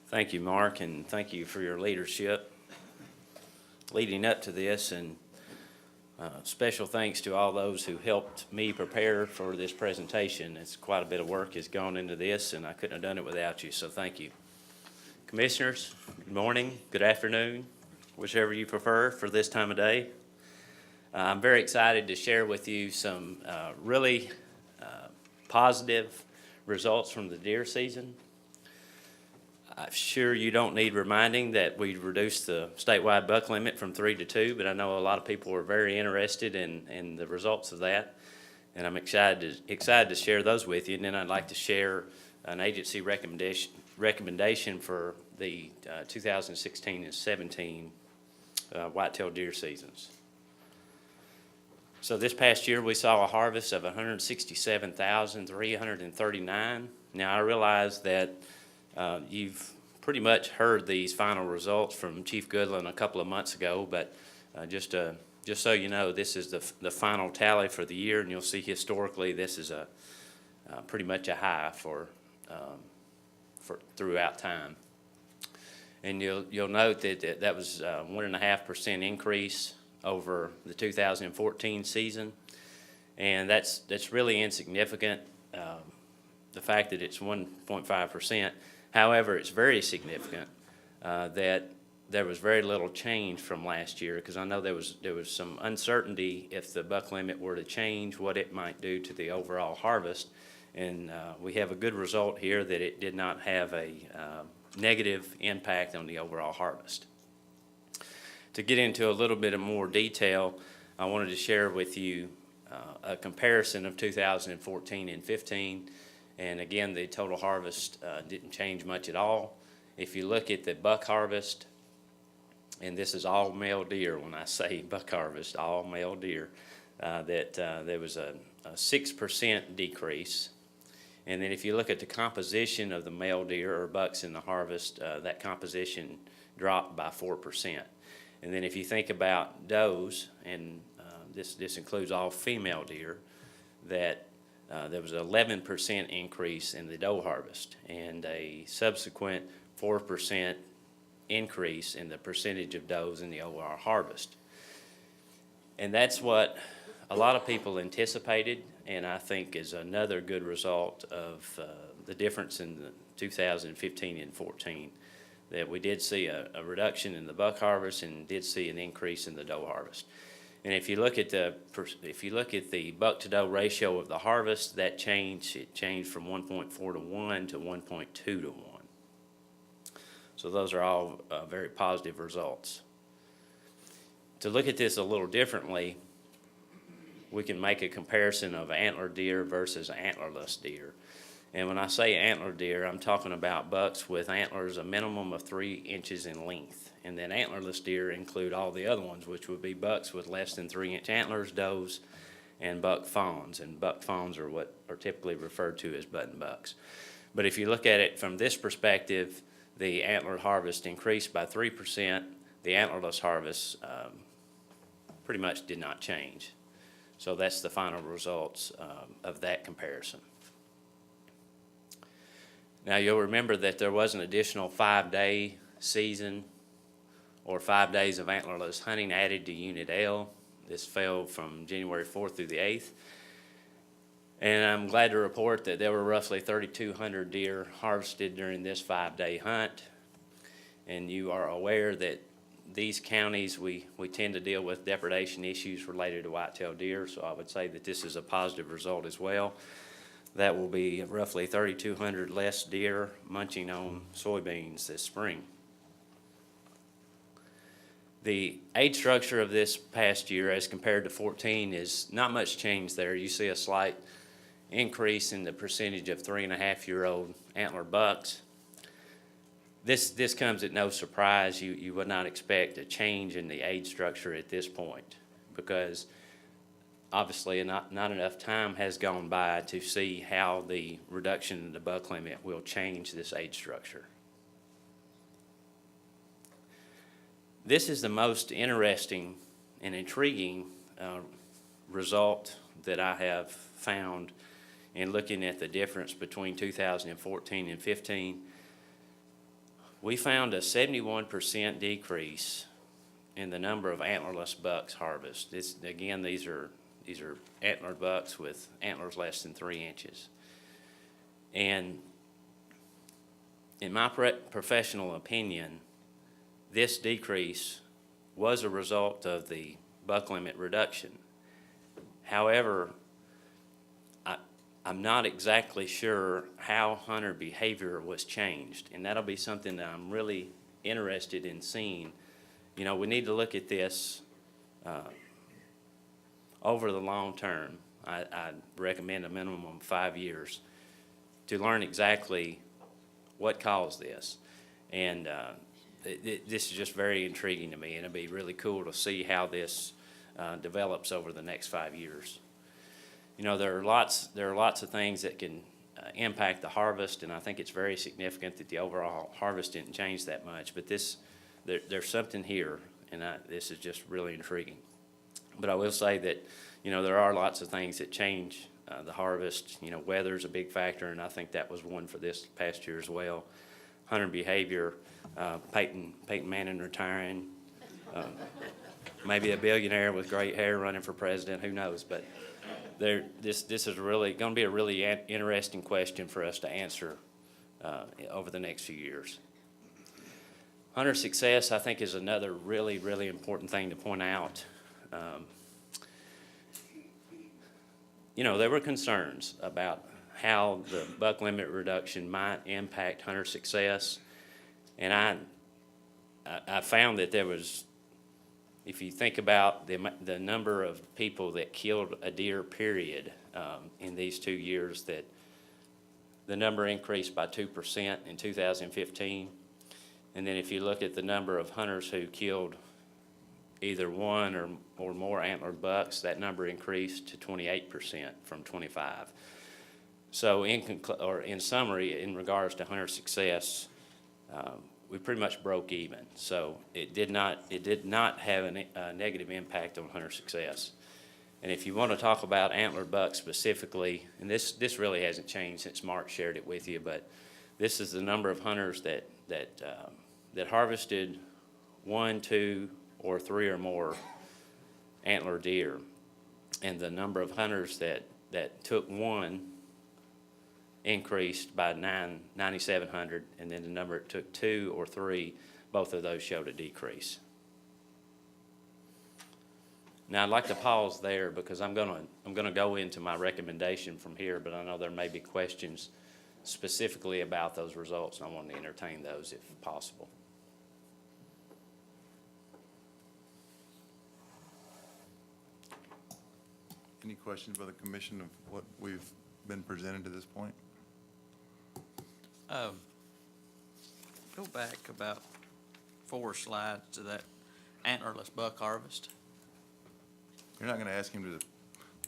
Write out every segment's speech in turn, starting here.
Thank you, Mark, and thank you for your leadership leading up to this, and special thanks to all those who helped me prepare for this presentation. It's quite a bit of work has gone into this, and I couldn't have done it without you, so thank you. Commissioners, good morning, good afternoon, whichever you prefer for this time of day. I'm very excited to share with you some really positive results from the deer season. I'm sure you don't need reminding that we reduced the statewide buck limit from 3 to 2, but I know a lot of people are very interested in the results of that, and I'm excited to share those with you. And then I'd like to share an agency recommendation for the 2016 and 17 whitetail deer seasons. So this past year we saw a harvest of 167,339. Now I realize that you've pretty much heard these final results from Chief Goodland a couple of months ago, but just so you know, this is the final tally for the year, and you'll see historically this is a pretty much a high for throughout time. And you'll note that was 1.5% increase over the 2014 season, and that's really insignificant. The fact that it's 1.5%. However, it's very significant that there was very little change from last year, because I know there was some uncertainty if the buck limit were to change, what it might do to the overall harvest. And we have a good result here that it did not have a negative impact on the overall harvest. To get into a little bit of more detail, I wanted to share with you a comparison of 2014 and 15. And again, the total harvest didn't change much at all. If you look at the buck harvest, and this is all male deer, when I say buck harvest, all male deer, there was a 6% decrease. And then if you look at the composition of the male deer or bucks in the harvest, that composition dropped by 4%. And then if you think about does, and this includes all female deer, that there was an 11% increase in the doe harvest and a subsequent 4% increase in the percentage of does in the overall harvest. And that's what a lot of people anticipated, and I think is another good result of the difference in the 2015 and 14, that we did see a reduction in the buck harvest and did see an increase in the doe harvest. And if you look at the buck to doe ratio of the harvest, it changed from 1.4 to 1 to 1.2 to 1. So those are all very positive results. To look at this a little differently, we can make a comparison of antlered deer versus antlerless deer. And when I say antlered deer, I'm talking about bucks with antlers a minimum of 3 inches in length. And then antlerless deer include all the other ones, which would be bucks with less than 3-inch antlers, does, and buck fawns. And buck fawns are what are typically referred to as button bucks. But if you look at it from this perspective, the antlered harvest increased by 3%. The antlerless harvest pretty much did not change. So that's the final results of that comparison. Now you'll remember that there was an additional 5-day season or 5 days of antlerless hunting added to Unit L. This fell from January 4th through the 8th. And I'm glad to report that there were roughly 3,200 deer harvested during this 5-day hunt. And you are aware that these counties, we tend to deal with depredation issues related to whitetail deer, so I would say that this is a positive result as well. That will be roughly 3,200 less deer munching on soybeans this spring. The age structure of this past year as compared to 14 is not much change there. You see a slight increase in the percentage of 3.5-year-old antlered bucks. This comes at no surprise. You would not expect a change in the age structure at this point, because obviously not enough time has gone by to see how the reduction in the buck limit will change this age structure. This is the most interesting and intriguing result that I have found in looking at the difference between 2014 and 15. we found a 71% decrease in the number of antlerless bucks harvest. Again, these are antlered bucks with antlers less than 3 inches. And in my professional opinion, this decrease was a result of the buck limit reduction. However, I'm not exactly sure how hunter behavior was changed, and that'll be something that I'm really interested in seeing. You know, we need to look at this over the long term. I recommend a minimum of 5 years to learn exactly what caused this. And this is just very intriguing to me, and it'll be really cool to see how this develops over the next 5 years. You know, there are lots of things that can impact the harvest, and I think it's very significant that the overall harvest didn't change that much. But there's something here, and this is just really intriguing. But I will say that, you know, there are lots of things that change the harvest. You know, weather's a big factor, and I think that was one for this past year as well. Hunter behavior, Peyton Manning retiring, maybe a billionaire with great hair running for president, who knows, but this is really going to be a really interesting question for us to answer over the next few years. Hunter success, I think, is another really, really important thing to point out. You know, there were concerns about how the buck limit reduction might impact hunter success, and I found that there was, if you think about the number of people that killed a deer, period, in these 2 years, that the number increased by 2% in 2015. And then if you look at the number of hunters who killed either one or more antlered bucks, that number increased to 28% from 25. So in summary, in regards to hunter success, we pretty much broke even. So it did not have a negative impact on hunter success. And if you want to talk about antlered bucks specifically, and this really hasn't changed since Mark shared it with you, but this is the number of hunters that harvested 1, 2, or 3 or more antler deer, and the number of hunters that took one increased by 9,700, and then the number that took 2 or 3, both of those showed a decrease. Now I'd like to pause there because I'm gonna go into my recommendation from here, but I know there may be questions specifically about those results, and I want to entertain those if possible. Any questions by the commission of what we've been presented to this point? Go back about 4 slides to that antlerless buck harvest. You're not going to ask him to,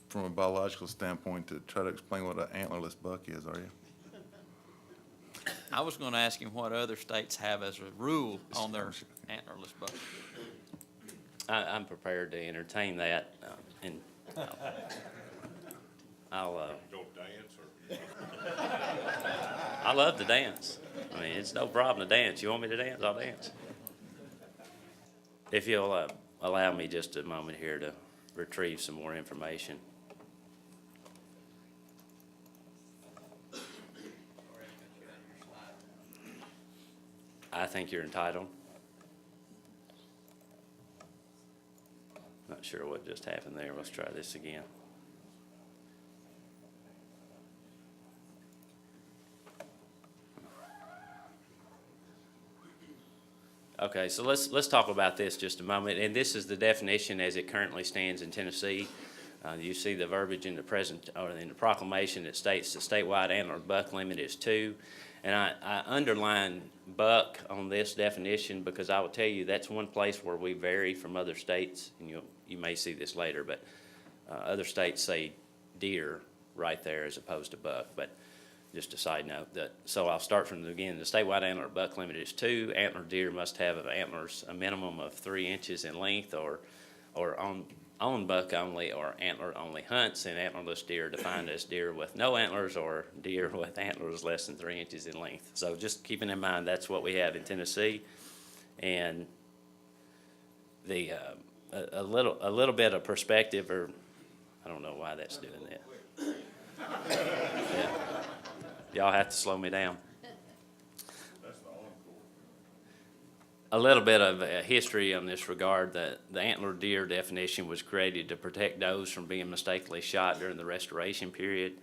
from a biological standpoint, to try to explain what an antlerless buck is, are you? I was going to ask him what other states have as a rule on their antlerless buck. I'm prepared to entertain that, and I'll Don't dance or? I love to dance. I mean, it's no problem to dance. You want me to dance? I'll dance. If you'll allow me just a moment here to retrieve some more information. I think you're entitled. Not sure what just happened there. Let's try this again. Okay, so let's talk about this just a moment. And this is the definition as it currently stands in Tennessee. You see the verbiage in the proclamation that states the statewide antlered buck limit is 2. And I underline buck on this definition because I will tell you that's one place where we vary from other states, and you may see this later, but other states say deer right there as opposed to buck. But just a side note, so I'll start from the beginning. The statewide antlered buck limit is 2. Antlered deer must have antlers a minimum of 3 inches in length or on on buck-only or antler-only hunts, and antlerless deer are defined as deer with no antlers or deer with antlers less than 3 inches in length. So just keeping in mind, that's what we have in Tennessee. And the, a little bit of perspective, or I don't know why that's doing that. Yeah. Y'all have to slow me down. A little bit of history on this regard. The antlered deer definition was created to protect does from being mistakenly shot during the restoration period,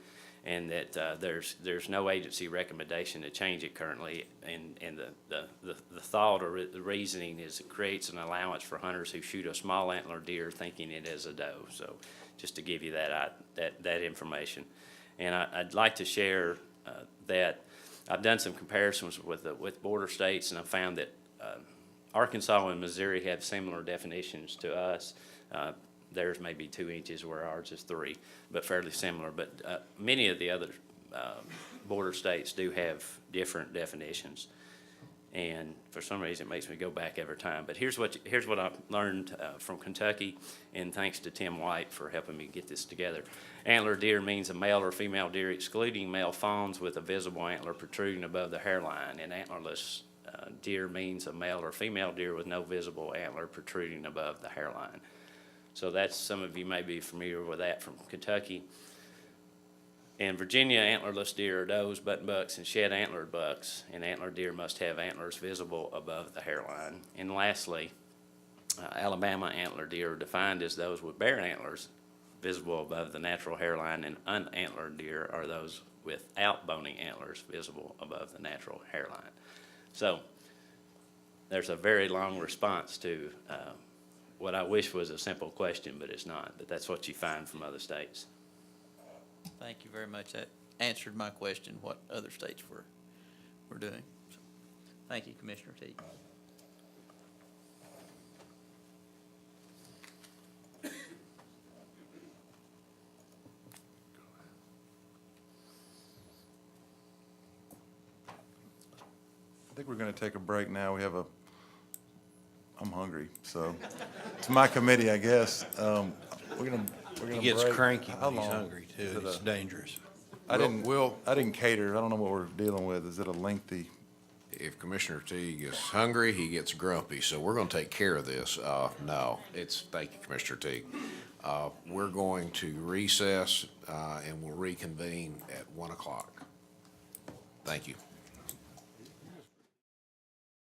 and that there's no agency recommendation to change it currently. And the thought or the reasoning is it creates an allowance for hunters who shoot a small antlered deer thinking it is a doe. So just to give you that information. And I'd like to share that I've done some comparisons with border states, and I found that Arkansas and Missouri have similar definitions to us. Theirs may be 2 inches where ours is 3, but fairly similar. But many of the other border states do have different definitions. And for some reason, it makes me go back every time. But here's what I've learned from Kentucky, and thanks to Tim White for helping me get this together. Antler deer means a male or female deer excluding male fawns with a visible antler protruding above the hairline, and antlerless deer means a male or female deer with no visible antler protruding above the hairline. So that's, some of you may be familiar with that from Kentucky. In Virginia, antlerless deer are does, button bucks, and shed antlered bucks, and antlered deer must have antlers visible above the hairline. And lastly, Alabama antlered deer are defined as those with bare antlers visible above the natural hairline, and unantlered deer are those without bony antlers visible above the natural hairline. So there's a very long response to what I wish was a simple question, but it's not. But that's what you find from other states. Thank you very much. That answered my question, what other states were doing. So, thank you, Commissioner Teague. I think we're gonna take a break now. I'm hungry, so it's my committee, I guess. We're gonna He gets break. cranky How when he's long? hungry Is too. it It's a- dangerous. I didn't cater. I don't know what we're dealing with. Is it a lengthy? If Commissioner Teague is hungry, he gets grumpy, so we're gonna take care of this. No, thank you, Commissioner Teague. We're going to recess, and we'll reconvene at 1 o'clock. Thank you.